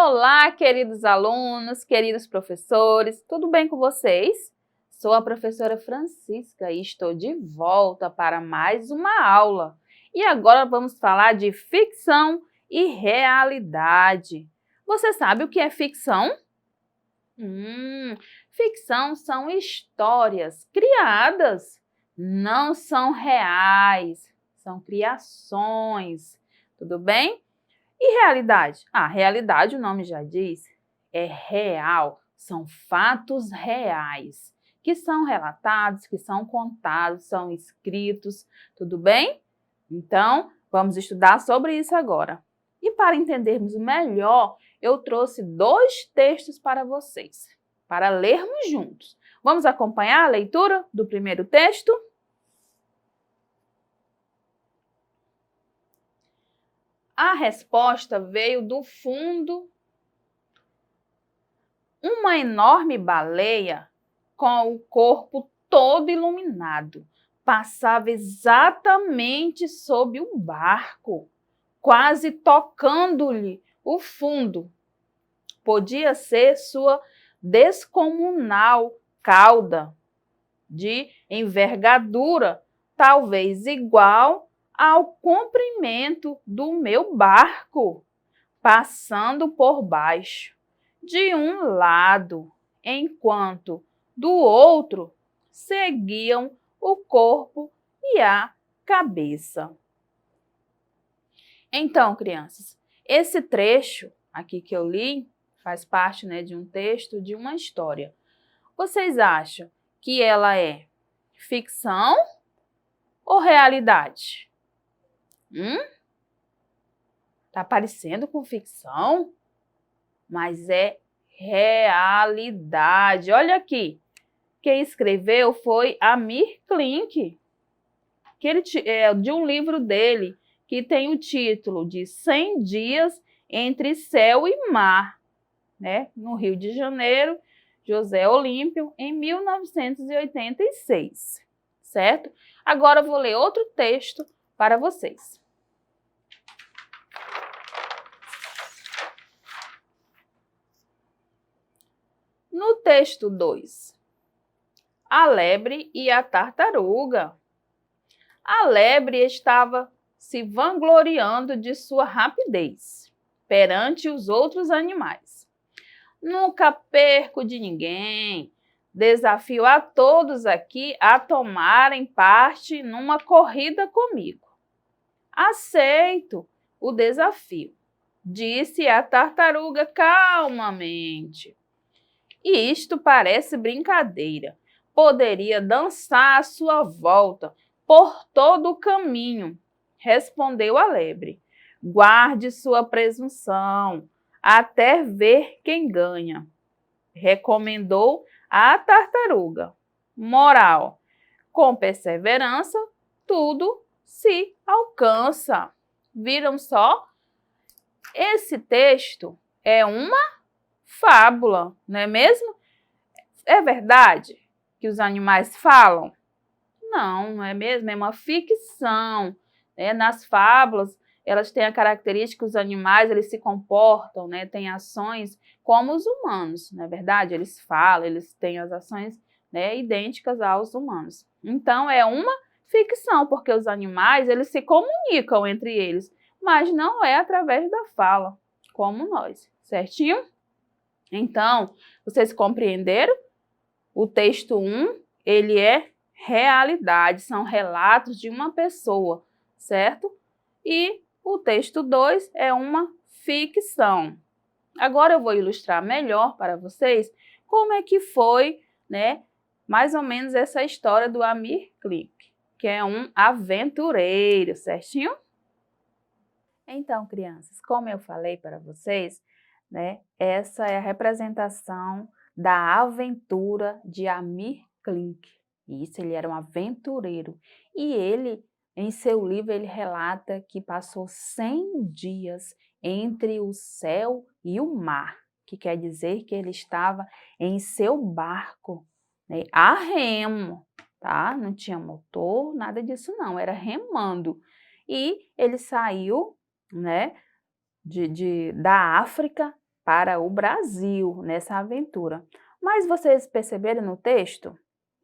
Olá, queridos alunos, queridos professores, tudo bem com vocês? Sou a professora Francisca e estou de volta para mais uma aula. E agora vamos falar de ficção e realidade. Você sabe o que é ficção? Ficção são histórias criadas, não são reais, são criações, tudo bem? E realidade? Realidade, o nome já diz, é real, são fatos reais, que são relatados, que são contados, são escritos, tudo bem? Então, vamos estudar sobre isso agora. E para entendermos melhor, eu trouxe 2 textos para vocês, para lermos juntos. Vamos acompanhar a leitura do primeiro texto? A resposta veio do fundo. Uma enorme baleia, com o corpo todo iluminado, passava exatamente sob o barco, quase tocando-lhe o fundo. Podia ser sua descomunal cauda, de envergadura, talvez igual ao comprimento do meu barco, passando por baixo de um lado, enquanto do outro seguiam o corpo e a cabeça. Então, crianças, esse trecho aqui que eu li faz parte, de um texto de uma história. Vocês acham que ela é ficção ou realidade? Tá parecendo com ficção? Mas é realidade. Olha aqui, quem escreveu foi Amir Klink, de um livro dele, que tem o título de 100 Dias entre Céu e Mar, no Rio de Janeiro, José Olímpio, em 1986, certo? Agora eu vou ler outro texto para vocês. No texto 2, a lebre e a tartaruga. A lebre estava se vangloriando de sua rapidez perante os outros animais. Nunca perco de ninguém. Desafio a todos aqui a tomarem parte numa corrida comigo. Aceito o desafio, disse a tartaruga calmamente. Isto parece brincadeira. Poderia dançar à sua volta por todo o caminho, respondeu a lebre. Guarde sua presunção, até ver quem ganha, recomendou a tartaruga. Moral: com perseverança, tudo se alcança. Viram só? Esse texto é uma fábula, não é mesmo? É verdade que os animais falam? Não, não é mesmo? É uma ficção. Nas fábulas, elas têm a característica que os animais eles se comportam, têm ações como os humanos, não é verdade? Eles falam, eles têm as ações idênticas aos humanos. Então, é uma ficção, porque os animais eles se comunicam entre eles, mas não é através da fala, como nós, certinho? Então, vocês compreenderam? O texto 1, ele é realidade, são relatos de uma pessoa, certo? E o texto 2 é uma ficção. Agora eu vou ilustrar melhor para vocês como é que foi, mais ou menos essa história do Amir Klink, que é um aventureiro, certinho? Então, crianças, como eu falei para vocês, essa é a representação da aventura de Amir Klink. Isso, ele era um aventureiro. E ele, em seu livro, ele relata que passou 100 dias entre o céu e o mar, que quer dizer que ele estava em seu barco, a remo, tá? Não tinha motor, nada disso não, era remando. E ele saiu, da África para o Brasil nessa aventura. Mas vocês perceberam no texto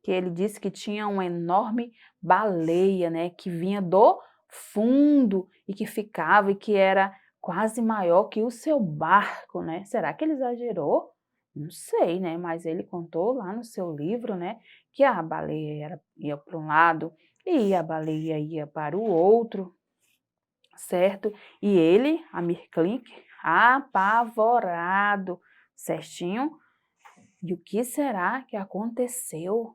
que ele disse que tinha uma enorme baleia, né, que vinha do fundo e que ficava e que era quase maior que o seu barco, né? Será que ele exagerou? Não sei, né? Mas ele contou lá no seu livro, né, que a baleia ia para um lado e a baleia ia para o outro, certo? E ele, Amir Klink, apavorado, certinho? E o que será que aconteceu?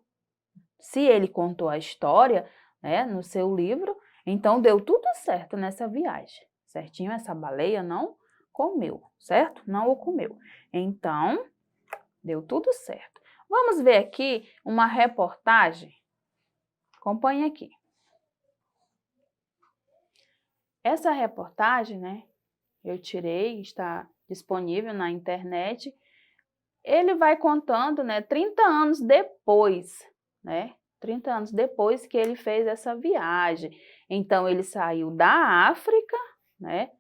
Se ele contou a história, né, no seu livro, então deu tudo certo nessa viagem, certinho? Essa baleia não comeu, certo? Não o comeu. Então, deu tudo certo. Vamos ver aqui uma reportagem. Acompanhe aqui. Essa reportagem, né, eu tirei, está disponível na internet. Ele vai contando, né, 30 anos depois, né? 30 anos depois que ele fez essa viagem. Então, ele saiu da África, né?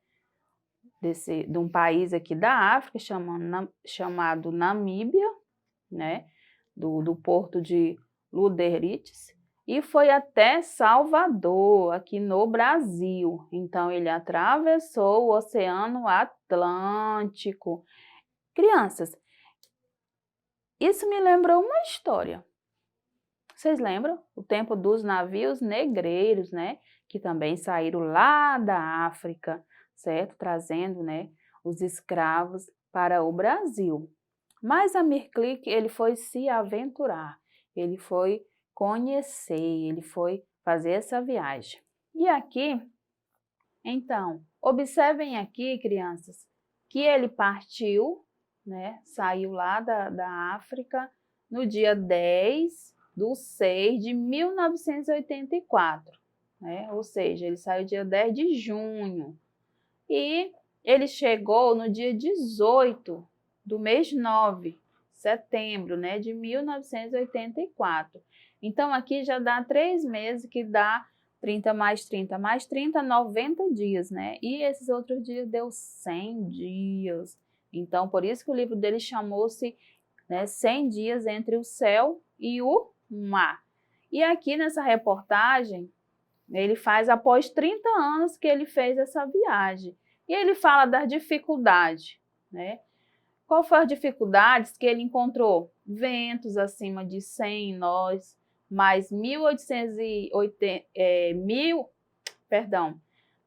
De um país aqui da África, chamado Namíbia, né? Do porto de Luderites, e foi até Salvador, aqui no Brasil. Então, ele atravessou o Oceano Atlântico. Crianças, isso me lembrou uma história. Vocês lembram? O tempo dos navios negreiros, né? Que também saíram lá da África, certo? Trazendo, né, os escravos para o Brasil. Mas Amir Klink, ele foi se aventurar, ele foi conhecer, ele foi fazer essa viagem. E aqui, então, observem aqui, crianças, que ele partiu, né? Saiu lá da África no dia 10/6/1984, né? Ou seja, ele saiu dia 10 de junho e ele chegou no dia 18 do mês 9, setembro, né, de 1984. Então, aqui já dá 3 meses, que dá 30 mais 30 mais 30, 90 dias, né? E esses outros dias deu 100 dias. Então, por isso que o livro dele chamou-se, né, 100 dias entre o céu e o mar. E aqui nessa reportagem, ele faz após 30 anos que ele fez essa viagem. E ele fala das dificuldades, né? Qual foram as dificuldades que ele encontrou? Ventos acima de 100 nós, mais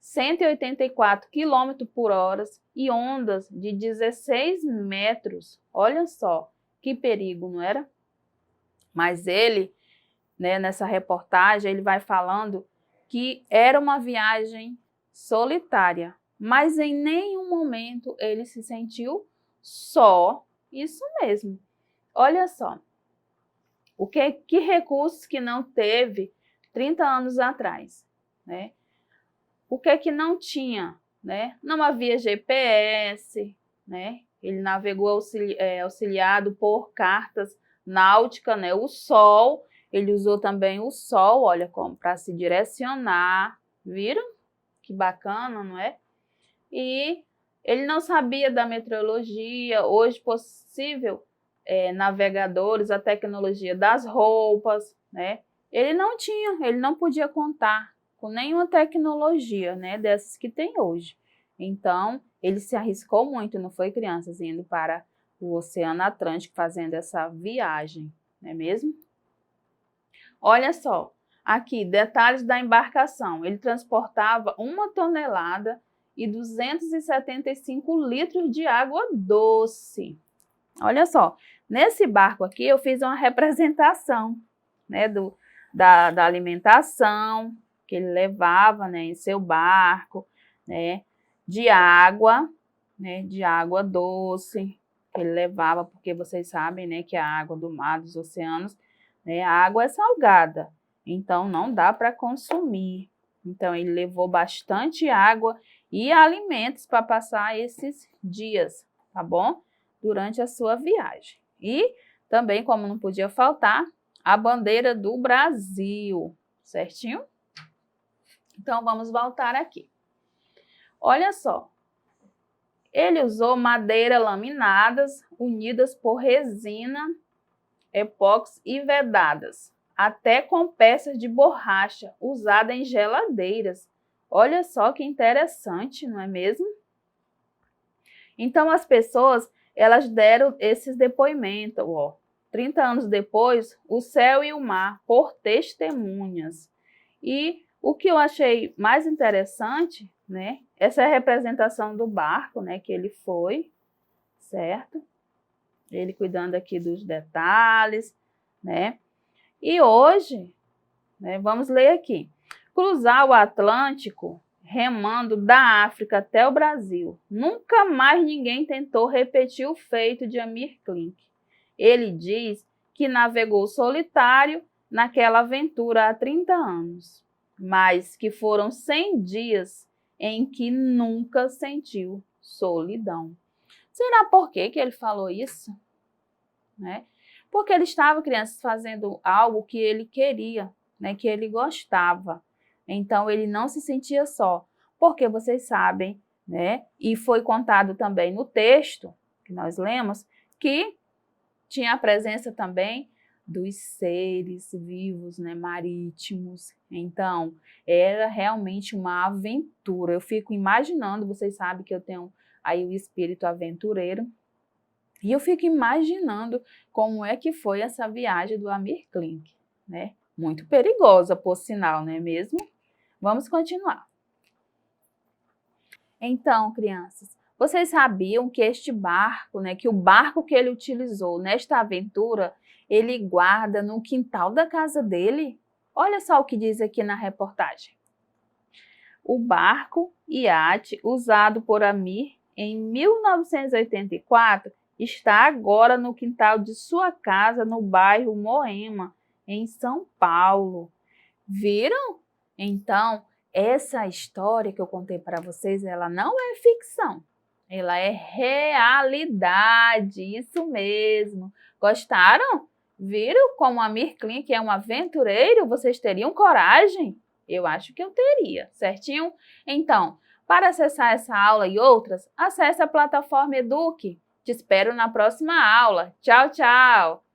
184 km por hora e ondas de 16 metros. Olha só, que perigo, não era? Mas ele, né, nessa reportagem, ele vai falando que era uma viagem solitária, mas em nenhum momento ele se sentiu só. Isso mesmo. Olha só, que recursos que não teve 30 anos atrás, né? O que não tinha, né? Não havia GPS, né? Ele navegou auxiliado por cartas náuticas, né? O sol, ele usou também o sol, olha, como para se direcionar, viram? Que bacana, não é? E ele não sabia da meteorologia, hoje possível navegadores, a tecnologia das roupas, né? Ele não tinha, ele não podia contar com nenhuma tecnologia, né, dessas que tem hoje. Então, ele se arriscou muito, não foi, crianças, indo para o Oceano Atlântico, fazendo essa viagem, não é mesmo? Olha só, aqui, detalhes da embarcação. Ele transportava 1 tonelada e 275 litros de água doce. Olha só, nesse barco aqui eu fiz uma representação, né, da alimentação que ele levava, né, em seu barco, né, de água doce que ele levava, porque vocês sabem, né, que a água do mar, dos oceanos, né, a água é salgada, então não dá para consumir. Então ele levou bastante água e alimentos para passar esses dias, tá bom? Durante a sua viagem. E também, como não podia faltar, a bandeira do Brasil, certinho? Então, vamos voltar aqui. Olha só, Ele usou madeira laminadas unidas por resina, epóxi e vedadas, até com peças de borracha usada em geladeiras. Olha só que interessante, não é mesmo? Então as pessoas, elas deram esses depoimentos, 30 anos depois, o céu e o mar, por testemunhas. E o que eu achei mais interessante, né? Essa é a representação do barco, né? Que ele foi, certo? Ele cuidando aqui dos detalhes, né? E hoje, né, vamos ler aqui. Cruzar o Atlântico remando da África até o Brasil. Nunca mais ninguém tentou repetir o feito de Amir Klink. Ele diz que navegou solitário naquela aventura há 30 anos, mas que foram 100 dias em que nunca sentiu solidão. Será por que ele falou isso? Né? Porque ele estava, crianças, fazendo algo que ele queria, né? Que ele gostava. Então, ele não se sentia só. Porque vocês sabem, né? E foi contado também no texto que nós lemos, que tinha a presença também dos seres vivos, né, marítimos. Então, era realmente uma aventura. Eu fico imaginando, vocês sabem que eu tenho aí o espírito aventureiro, e eu fico imaginando como é que foi essa viagem do Amir Klink, né? Muito perigosa, por sinal, não é mesmo? Vamos continuar. Então, crianças, vocês sabiam que este barco, né, que o barco que ele utilizou nesta aventura, ele guarda no quintal da casa dele? Olha só o que diz aqui na reportagem. O barco iate usado por Amir em 1984 está agora no quintal de sua casa no bairro Moema, em São Paulo. Viram? Então, essa história que eu contei para vocês, ela não é ficção, ela é realidade, isso mesmo. Gostaram? Viram como Amir Klink é um aventureiro? Vocês teriam coragem? Eu acho que eu teria, certinho? Então, para acessar essa aula e outras, acesse a plataforma Eduque. Te espero na próxima aula. Tchau, tchau!